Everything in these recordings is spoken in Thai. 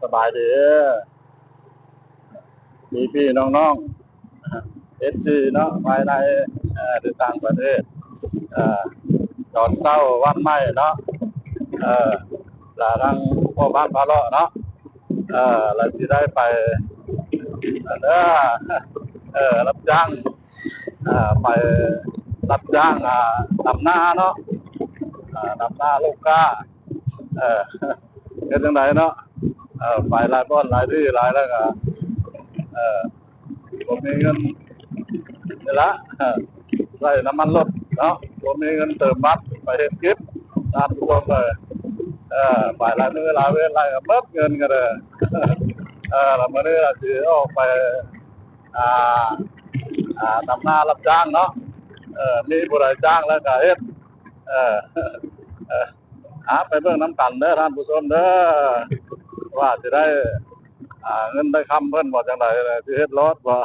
สบายดีพี่น้องๆเอฟซีเนาะภายในหรือต่างประเทศตอนเช้าวันใหม่เนาะหลาทั้งพ่อบ้านพาเลาะเนาะเราจะได้ไปเด้รับจ้างไปรับจ้างดำนาเนาะดำนาลูกก้าเป็นยังไงเนาะไปหลายบ้านหลายที่หลายแล้วก็ผมมีเงินนี่ละใส่น้ำมันรถเนาะผมมีเงินเติมบัตรไปเห็นกิฟต์ตามทุกคนเลยไปหลายมื้อหลายเวลาก็เบิดเงินกันเลยแล้วมื้อนี้เราจะออกไปทำนารับจ้างเนาะมีผู้ใดจ้างแล้วก็เฮ็ดเออไปเบิ่งน้ำกันเด้อท่านผู้ชมเด้อว่าจะได้เงินได้คำเพิ่นบ่จังไดสิเฮ็ดรถบ่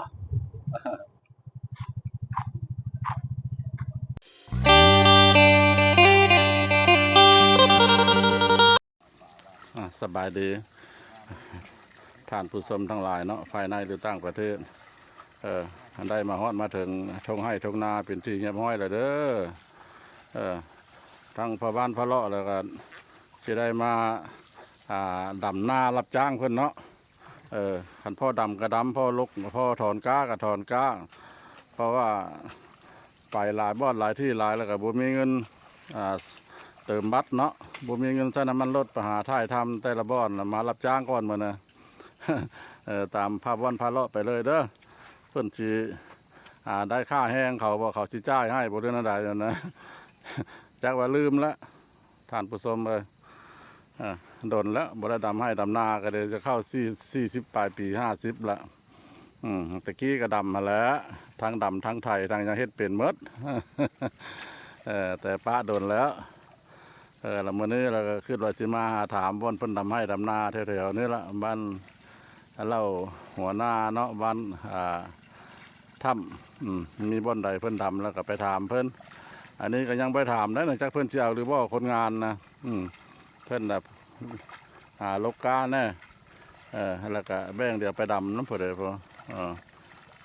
สบายดีท่านผู้ชมทั้งหลายเนาะภายในหรือต่างประเทศได้มาฮอดมาถึงทงให้ทงนาเป็นที่เงียบห้อยแล้วเด้อทั้งพ่อบ้านพ่อเลาะแล้วก็จะได้มาดำนารับจ้างเพิ่นเนาะคันพ่อดำก็ดำพ่อลุกพ่อถอนก้าก็ถอนก้าเพราะว่าไปหลายบ้านหลายที่หลายแล้วก็บ่มีเงินเติมบัตรเนาะบ่มีเงินใช้น้ำมันรถไปหาท่ายทำแต่ละบ้านมารับจ้างก่อนมานะตามภาพวันพาเลาะไปเลยเด้อเพิ่นสิได้ค่าแห้งเขาบอกเขาสิจ่ายให้บ่ได้นั่นใดนะจักว่าลืมแล้วท่านผู้ชมเลยโดนแล้วบ่ได้ดำให้ดำนาก็เลยจะเข้า40 ปลายปี50ละตะกี้ก็ดำมาแล้วทั้งดำทั้งไทยทั้งยังเฮ็ดเป็นหมดแต่ป้าโดนแล้วแล้วมื้อนี้เราก็ขึ้นว่าสิมาถามบ่อนเพิ่นดำให้ดำนาแถวๆนี้ละบ้านเล่าหัวหน้าเนาะบ้านถ้ำมีบ่อนใดเพิ่นดำแล้วก็ไปถามเพิ่นอันนี้ก็ยังไปถามได้หลังจากเพิ่นสิเอาหรือบ่คนงานนะเพิ่นแบบลกกาแน่แล้วก็แบ่งเดี๋ยวไปดำน้ำผุดเลยพอ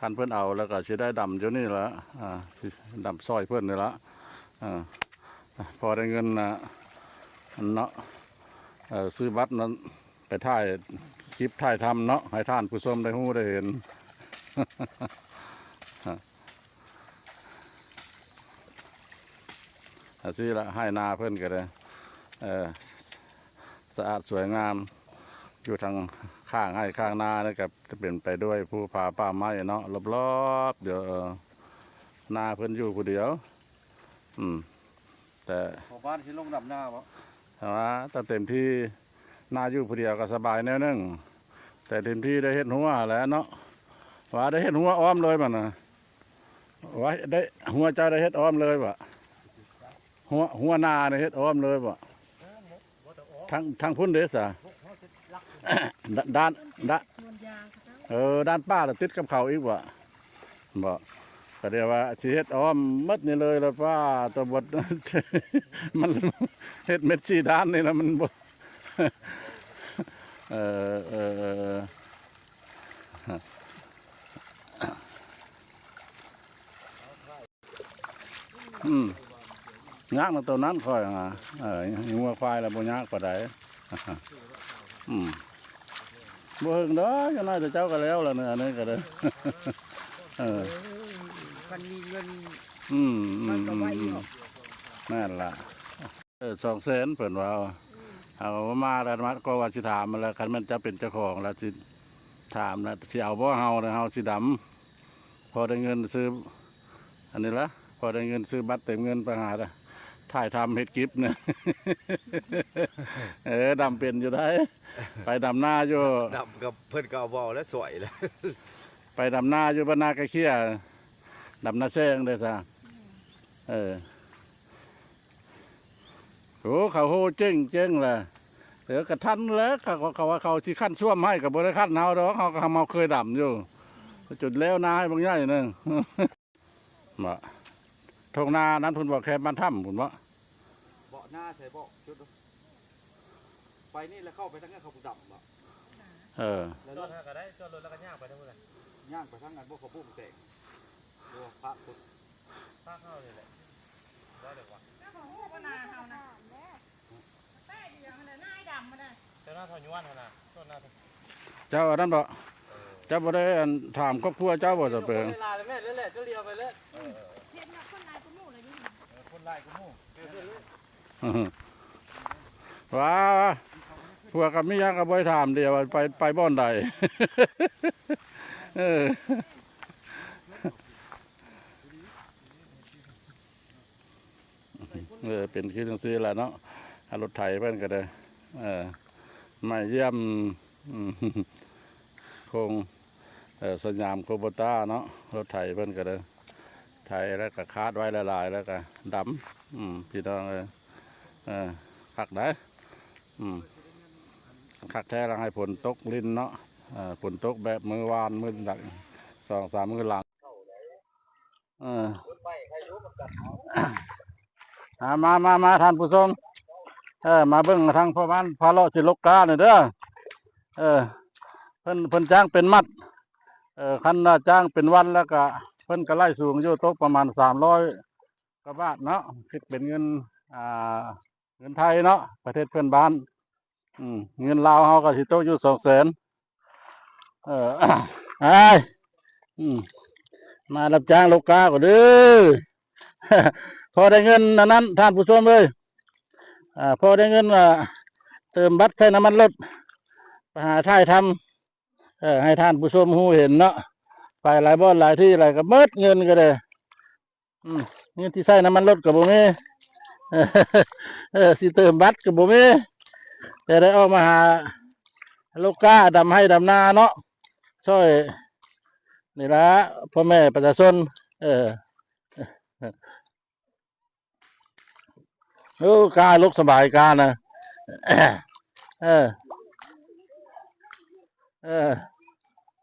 คันเพิ่นเอาแล้วก็สิได้ดำอยู่นี่ละดำซอยเพิ่นนี่ละพอได้เงินเนาะซื้อบัตรนั้นไปถ่ายคลิปถ่ายทำเนาะให้ท่านผู้ชมได้ฮู้ได้เห็นสิละให้นาเพิ่นก็ได้สะอาดสวยงามอยู่ทางข้างให้ข้างนานี่กับจะเป็นไปด้วยภูผาป่าไม้เนาะรอบๆเดี๋ยวนาเพิ่นอยู่ผู้เดียวแต่บ้านที่ลงดับหน้าบ่แต่เต็มที่นาอยู่ผู้เดียวก็สบายแน่นึงแต่เต็มที่ได้เฮ็ดหัวแล้วเนาะว่าได้เฮ็ดหัวอ้อมเลยมันนะว่าได้หัวเจ้าได้เฮ็ดอ้อมเลยบ่หัวนาได้เฮ็ดอ้อมเลยบ่ทางพุ่นเด้สะด้านด้านป้าเราติดกับเขาอีกบ่ก็เดี๋ยวว่าสิเฮ็ดอ้อมมัดนี่เลยแล้วป้าตัวบดมันเฮ็ดเม็ดสีด้านนี่นะมันบ่ยากนะตัวนั้นค่อยงัวควายแล้วบ่ยากกว่าใดบ่หึงเด้อจังได๋เจ้าก็แล้วล่ะเนี่ยอันนี้ก็ได้มันมีเงินมันก็ไว้นั่นล่ะ200,000เพิ่นว่าเอามาแล้วมาก็ว่าสิถามมาแล้วคันมันจะเป็นเจ้าของแล้วสิถามแล้วสิเอาบ่เฮาเฮาสิดำพอได้เงินซื้ออันนี้ละพอได้เงินซื้อบัตรเต็มเงินไปหาถ่ายทำเฮ็ดกิฟต์เนี่ยดำเป็นอยู่ได้ไปดำหน้าอยู่ดำกับเพิ่นก็เอาบ่แล้วสวยแล้วไปดำหน้าอยู่บ้านนาไกลเคียดำนาแซงได้ซะโอ้เขาโหเจ๊งแหละเดี๋ยวกระทันแล้วเขาว่าเขาที่ขั้นช่วมให้กับบริขั้นเฮาดอกเขาก็เมาเคยดำอยู่จุดแล้วนาให้บางอย่างนึงมาทงนานั้นทุนบอกแค่บ้านถ้ำผมว่าเบาะหน้าใส่เบาะจุดไปนี่แล้วเข้าไปทั้งนั้นเขาดำบ่ แล้วรถก็ได้จอดรถแล้วก็ย่างไปทั้งหมดเลยย่างไปทั้งนั้นพวกเขาพุ่งเตะดูพระพุทธพระเข้าเลยแหละได้เลยว่ะเจ้าของหูก็นาเฮานะแป้ดีอย่างนั้นหน้าดำมันน่ะเจ้าหน้าทอนย้วนนะต้นหน้า เจ้าอันนั้นบ่เจ้าบ่ได้อันถามครอบครัวเจ้าบ่จะเปิง เวลาเลยแม่เล่นๆเจ้าเลียวไปเลยเห็นว่าคนลายกูมู่เลยนี่ คนไล่กูมู่ ว้าพวกกับมิยังก็บ่ได้ถามเดียวว่าไปบ่อนใด เออเป็นคือจังซี่แหละเนาะรถไถเพิ่นก็ได้มาเยี่ยมคงสยามโคโบต้าเนาะรถไถเพิ่นก็ได้ไถแล้วก็คาดไว้หลายๆแล้วก็ดำพี่น้องคักได้คักแท้แล้วให้ฝนตกลิ้นเนาะฝนตกแบบมือวานมือหลัง2-3 มือหลังมาท่านผู้ชมมาเบิ่งทางพ่อบ้านพาเลาะสิลกกาหน่อยเด้อเพิ่นจ้างเป็นมัดคันจ้างเป็นวันแล้วก็เพิ่นก็ไล่สูงอยู่ตกประมาณ300 กว่าบาทเนาะคิดเป็นเงินเงินไทยเนาะประเทศเพื่อนบ้านเงินลาวเฮาก็สิตกอยู่200,000ไอ้มารับจ้างลกกาก็เด้อ พอได้เงินอันนั้นท่านผู้ชมเลยพอได้เงินเติมบัตรใช้น้ำมันรถไปหาท่ายทำให้ท่านผู้ชมหูเห็นเนาะไปหลายบ่อนหลายที่หลายก็เมิดเงินก็เลยเงินที่ใช้น้ำมันรถกับบ่มีสิเติมบัตรกับบ่มีแต่ได้ออกมาหาลูกก้าดำให้ดำนาเนาะช่วยนี่ละพ่อแม่ประชาชนกาลุกสบายกานะ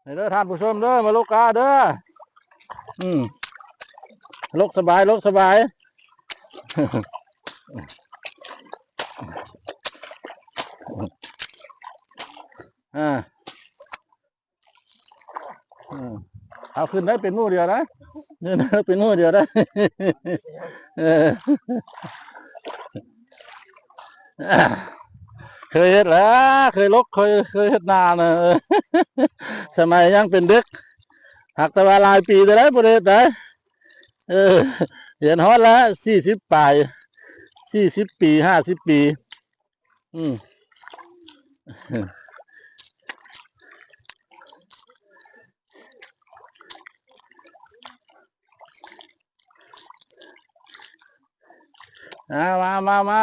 นี่เด้อท่านผู้ชมเด้อมาลูกกาเด้อลุกสบายลุกสบายเอาขึ้นได้เป็นมู่เดียวนะนี่นะเป็นมู่เดียวได้เคยเห็นแล้วเคยลกเคยเห็นนานนะสมัยยังเป็นเด็กหักตะวันลายปีแต่แล้วประเด็นไหนเห็นฮอตแล้ว40 ปลาย40 ปี50 ปีมา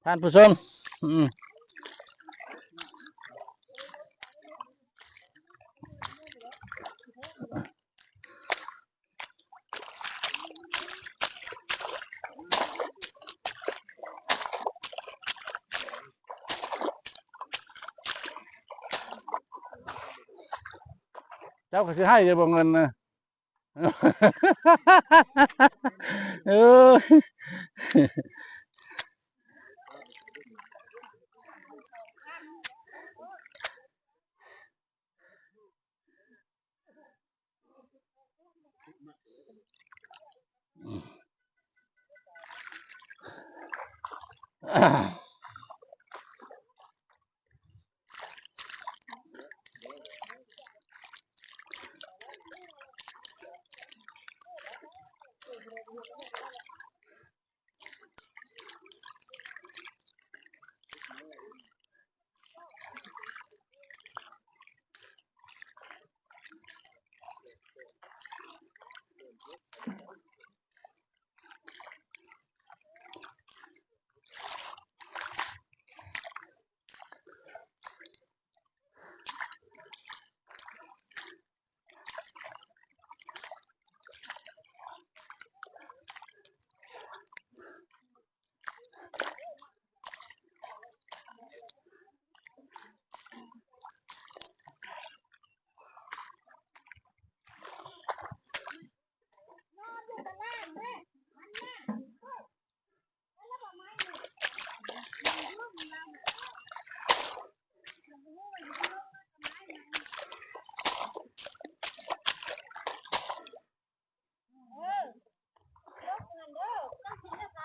ท่านผู้ชมเจ้าก็จะให้จะบอกเงินนะ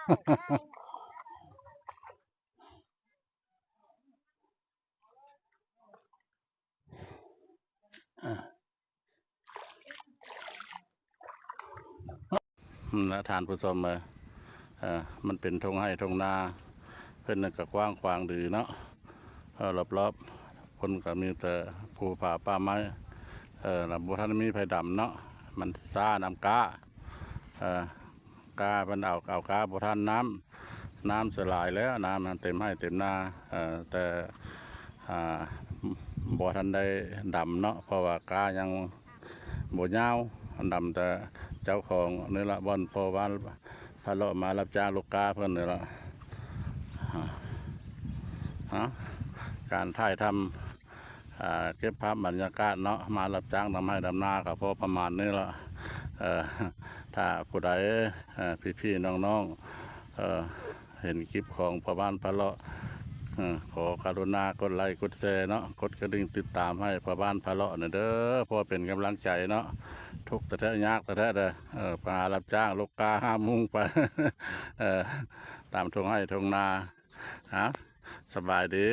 และทานผู้ชมเลยมันเป็นทงให้ทงนาเพิ่นนั่นก็กว้างขวางดีเนาะรอบๆคนก็มีแต่ภูผาป่าไม้ลำบัวท่านมีไผ่ดำเนาะมันซ่าน้ำกากามันเอากาบัวท่านน้ำสลายแล้วน้ำมันเต็มให้เต็มนาแต่บัวท่านได้ดำเนาะเพราะว่ากายังบัวยาวดำแต่เจ้าของนี่ละบอนพอวานพาเลาะมารับจ้างลูกกาเพื่อนนี่ละการถ่ายทำเก็บภาพบรรยากาศเนาะมารับจ้างทำให้ดำนาก็พอประมาณนี้ละถ้าผู้ใดพี่ๆน้องๆเห็นคลิปของพ่อบ้านพาเลาะขอกรุณากดไลค์กดแชร์เนาะกดกระดิ่งติดตามให้พ่อบ้านพาเลาะเด้อพอเป็นกำลังใจเนาะทุกแต่แท้ยากแต่แท้เด้อปลารับจ้างลูกกา5 มุ้งไปตามทงให้ทงนาสบายดี